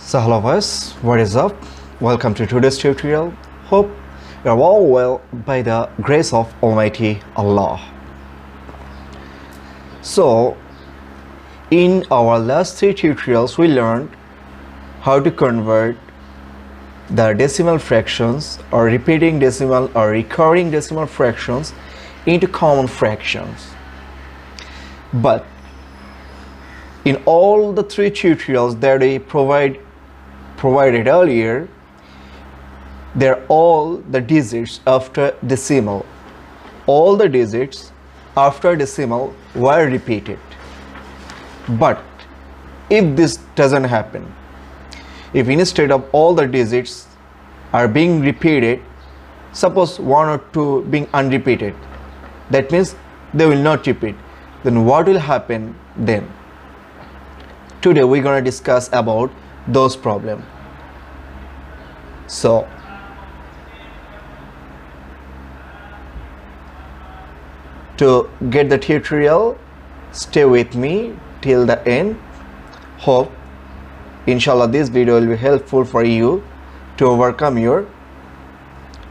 So hello guys, what is up? Welcome to today's tutorial. Hope you are all well by the grace of Almighty Allah. So in our last three tutorials we learned how to convert the decimal fractions or repeating decimal or recurring decimal fractions into common fractions. But in all the three tutorials that we provided earlier, they're all the digits after decimal. All the digits after decimal were repeated. But if this doesn't happen, if instead of all the digits are being repeated, suppose one or two being unrepeated, that means they will not repeat, then what will happen then? Today we're going to discuss about those problems. So to get the tutorial, stay with me till the end. Hope inshallah this video will be helpful for you to overcome your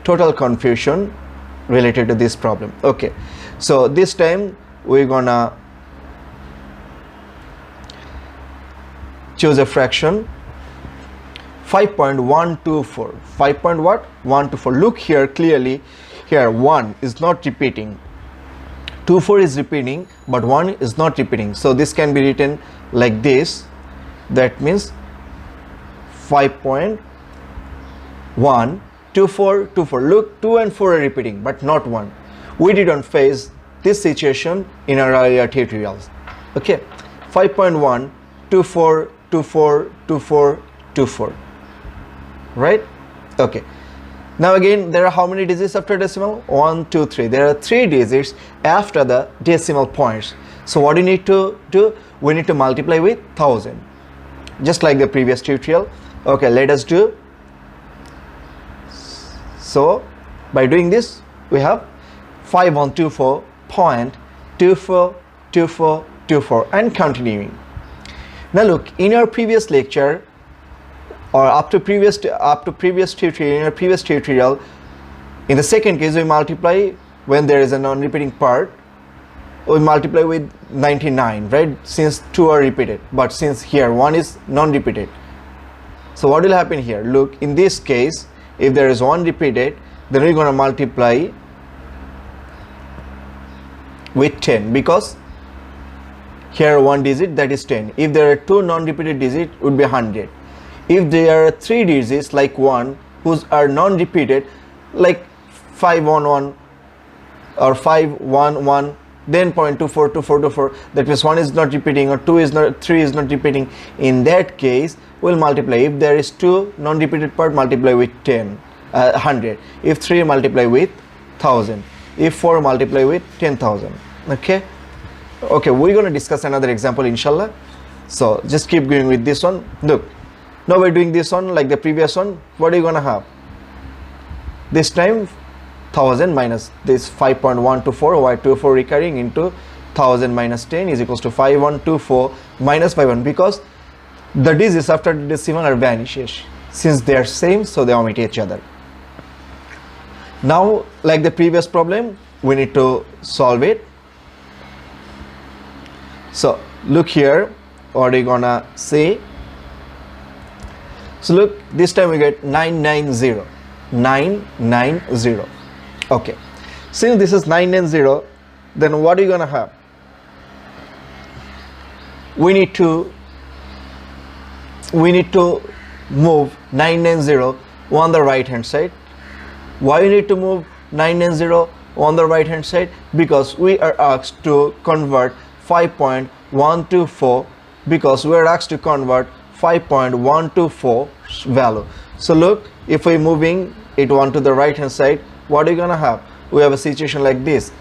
total confusion related to this problem. Okay, so this time we're gonna choose a fraction 5.124. 5.124. Look here clearly. Here 1 is not repeating, 24 is repeating, but 1 is not repeating. So this can be written like this. That means 5.124. Look, 2 and 4 are repeating, but not 1. We didn't face this situation in our earlier tutorials. Okay, 5.124, 24, 24, 24. Right? Okay. Now again, there are how many digits after decimal? 1, 2, 3. There are 3 digits after the decimal points. So what do you need to do? We need to multiply with 1000. Just like the previous tutorial. Okay, let us do. So by doing this, we have 5124.242424 and continuing. Now look, in our previous lecture or up to previous tutorial, in our previous tutorial, in the second case we multiply when there is a non-repeating part, we multiply with 99, right? Since 2 are repeated, but since here 1 is non-repeated. So what will happen here? Look, in this case, if there is 1 repeated, then we're going to multiply with 10 because here 1 digit, that is 10. If there are 2 non-repeated digits, it would be 100. If there are 3 digits like 1 whose are non-repeated, like 511 or 511, then 0.242424, that means 1 is not repeating or 3 is not repeating. In that case, we'll multiply. If there is 2 non-repeated part, multiply with 100. If 3, multiply with 1000. If 4, multiply with 10,000. Okay. Okay, we're going to discuss another example inshallah. So just keep going with this one. Look, now we're doing this one like the previous one. What are you going to have? This time 1000 minus this 5.124, why 24 recurring, into 1000 minus 10 is equals to 5124 minus 51, because the digits after the decimal are vanishes. Since they are same, so they omit each other. Now like the previous problem, we need to solve it. So look here, what are you gonna say? So look, this time we get 990. 990. Okay, since this is 990, then what are you gonna have? We need to move 990 on the right hand side. Why we need to move 990 on the right hand side? Because we are asked to convert 5.124, because we are asked to convert 5.124 value. So look, if we're moving it on to the right hand side, what are you gonna have? We have a situation like this.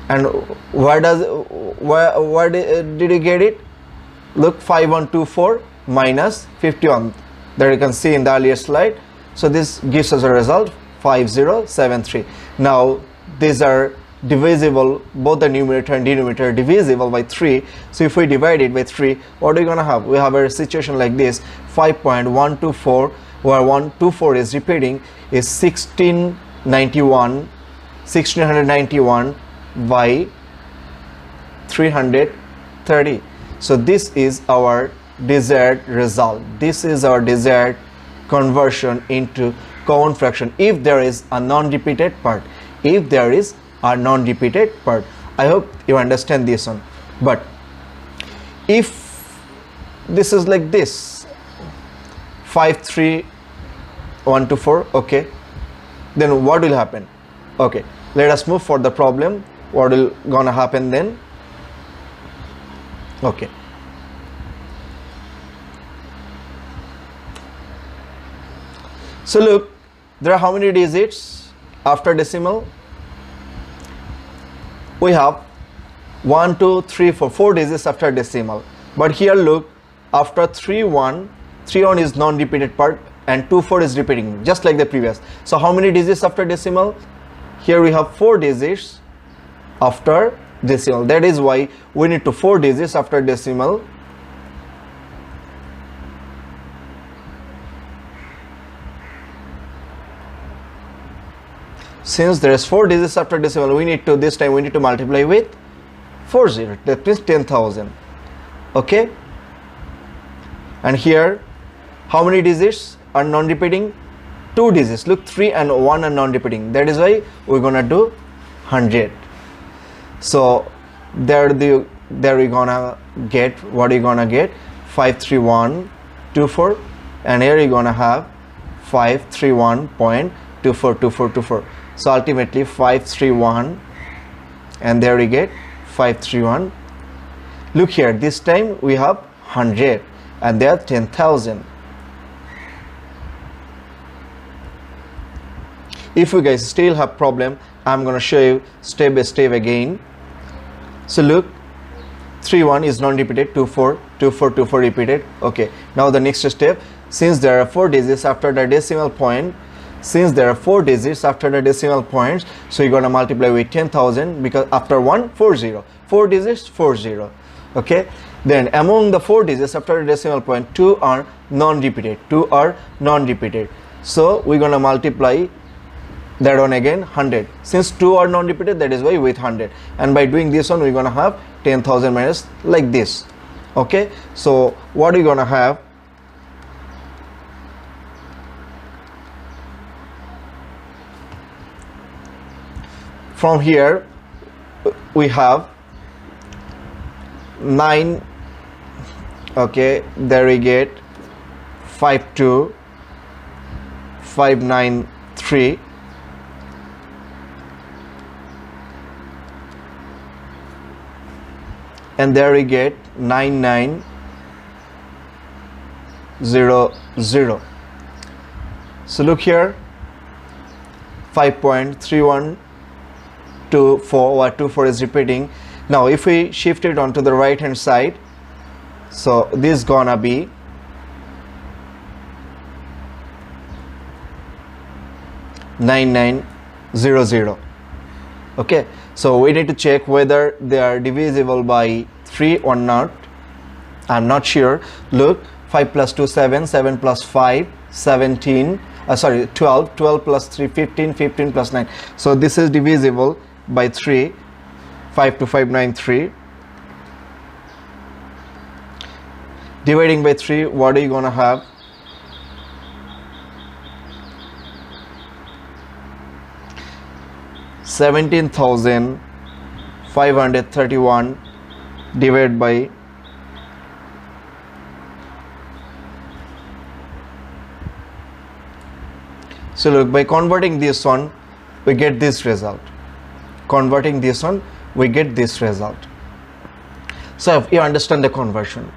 And where did you get it? Look, 5124 minus 51 that you can see in the earlier slide. So this gives us a result 5073. Now these are divisible, both the numerator and denominator divisible by 3. So if we divide it by 3, what are we gonna have? We have a situation like this: 5.124, where 124 is repeating, is 1691 by 330. So this is our desired result. This is our desired conversion into common fraction if there is a non-repeated part. If there is a non-repeated part. I hope you understand this one. But if this is like this, 53124, okay, then what will happen? Okay, let us move for the problem. What will gonna happen then? Okay, so look, there are how many digits after decimal? We have 1 2 3 4 digits after decimal. But here look, after 3 1 is non-repeated part and 2 4 is repeating, just like the previous. So how many digits after decimal? Here we have 4 digits after decimal. That is why we need to 4 digits after decimal. Since there is 4 digits after decimal, we need to, this time we need to multiply with 40. That means 10,000. Okay. And here, how many digits are non-repeating? 2 digits. Look, 3 and 1 are non-repeating. That is why we're gonna do 100. So there we're gonna get, what are you gonna get? 53124, and here you're gonna have 531.242424. So ultimately 531, and there we get 531. Look here, this time we have 100 and there are 10,000. If you guys still have problem, I'm gonna show you step by step again. So look, 3 1 is non-repeated, 2 4 repeated. Okay, now the next step, since there are 4 digits after the decimal point, so you're gonna multiply with 10,000, because after 1 40, 4 digits 40. Okay, then among the 4 digits after the decimal point, 2 are non-repeated. So we're gonna multiply that one again, 100. Since 2 are non-repeated, that is why with 100. And by doing this one, we're gonna have 10,000 minus like this. Okay, so what are we gonna have? From here we have 9. Okay, there we get 52593, and there we get 9900. So look here, 5.3124, or 24 is repeating. Now if we shift it onto the right hand side, so this is gonna be 9900. Okay, so we need to check whether they are divisible by 3 or not. I'm not sure. Look, 5 plus 2 7, 7 plus 5 17, 12, 12 plus 3 15, 15 plus 9. So this is divisible by 3, 52593. Dividing by 3, what are you gonna have? $17,531 divided by so look, by converting this one, we get this result. Converting this one, we get this result. So if you understand the conversion,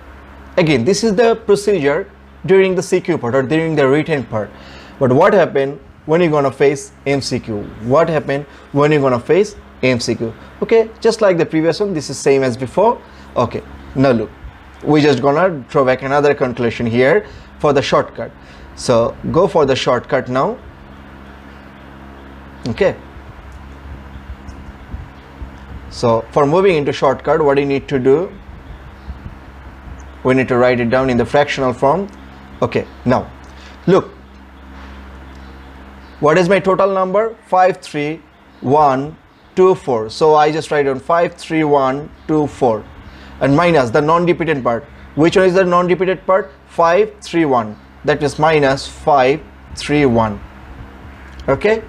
again, this is the procedure during the CQ part or during the written part. But what happened when you're gonna face MCQ? What happened when you're gonna face MCQ? Okay, just like the previous one, this is same as before. Okay, now look, we're just gonna draw back another calculation here for the shortcut. So go for the shortcut now. Okay, So for moving into shortcut, what you need to do, we need to write it down in the fractional form. Okay, now look, what is my total number? 53124. So I just write down 53124 and minus the non-repeated part. Which one is the non-repeated part? 531. That is minus 531. Okay,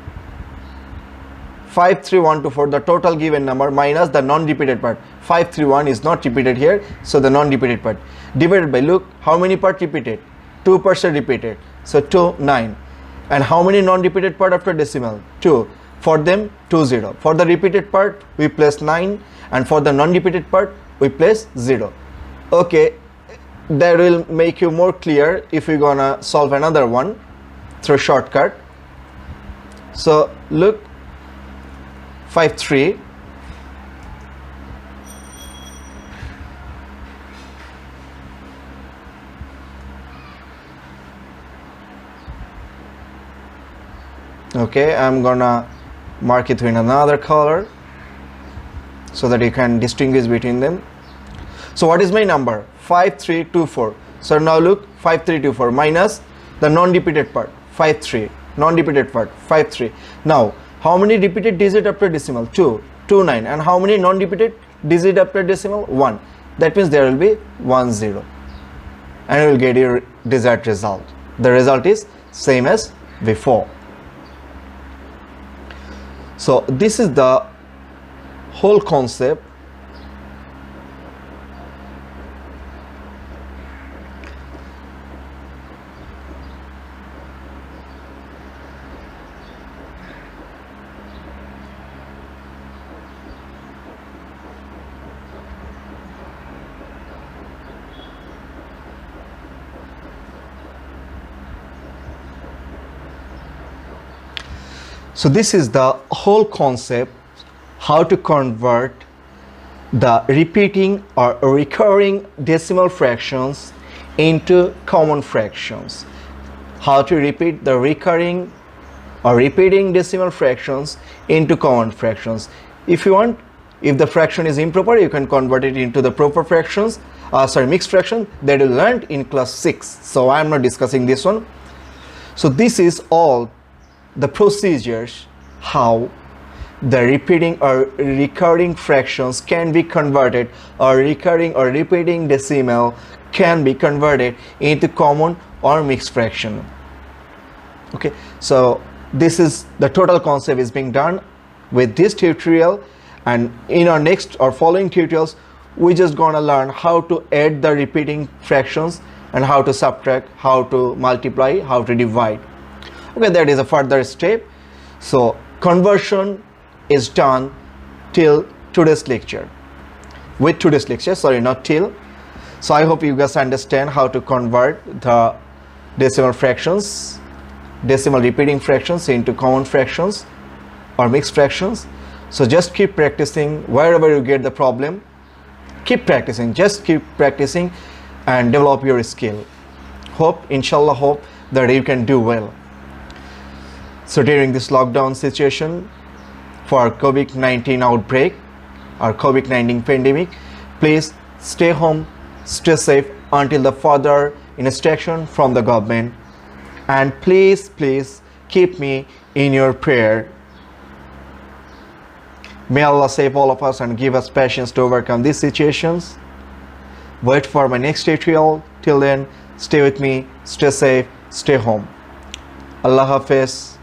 53124, the total given number, minus the non-repeated part. 531 is not repeated here, so the non-repeated part divided by, look, how many part repeated? 2% repeated, so 2, 9. And how many non-repeated part after decimal? 2. For them, 2, 0. For the repeated part, we place 9, and for the non-repeated part, we place 0. Okay, that will make you more clear if we're gonna solve another one through shortcut. So look, 53 okay, I'm gonna mark it with another color so that you can distinguish between them. So what is my number? 5324. So now look, 5324 minus the non-repeated part, 53, non-repeated part, 53. Now how many repeated digit after decimal? 2, 2, 9. And how many non-repeated digit after decimal? 1. That means there will be 1, 0. And you will get your desired result. The result is same as before. So this is the whole concept. So this is the whole concept, how to convert the repeating or recurring decimal fractions into common fractions. How to repeat the recurring or repeating decimal fractions into common fractions. If you want, if the fraction is improper, you can convert it into the proper fractions, mixed fraction that you learned in class 6. So I am not discussing this one. So this is all the procedures how the repeating or recurring fractions can be converted, or recurring or repeating decimal can be converted into common or mixed fraction. Okay, so this is the total concept is being done with this tutorial, and in our next or following tutorials we just gonna learn how to add the repeating fractions and how to subtract, how to multiply, how to divide. Okay, that is a further step. So conversion is done till today's lecture, with today's lecture, sorry, not till. So I hope you guys understand how to convert the decimal fractions, decimal repeating fractions into common fractions or mixed fractions. So just keep practicing. Wherever you get the problem, keep practicing, just keep practicing and develop your skill. Hope, inshallah, hope that you can do well. So during this lockdown situation for COVID-19 outbreak or COVID-19 pandemic, please stay home, stay safe until the further instruction from the government, and please keep me in your prayer. May Allah save all of us and give us patience to overcome these situations. Wait for my next tutorial. Till then, stay with me, stay safe, stay home. Allah Hafiz.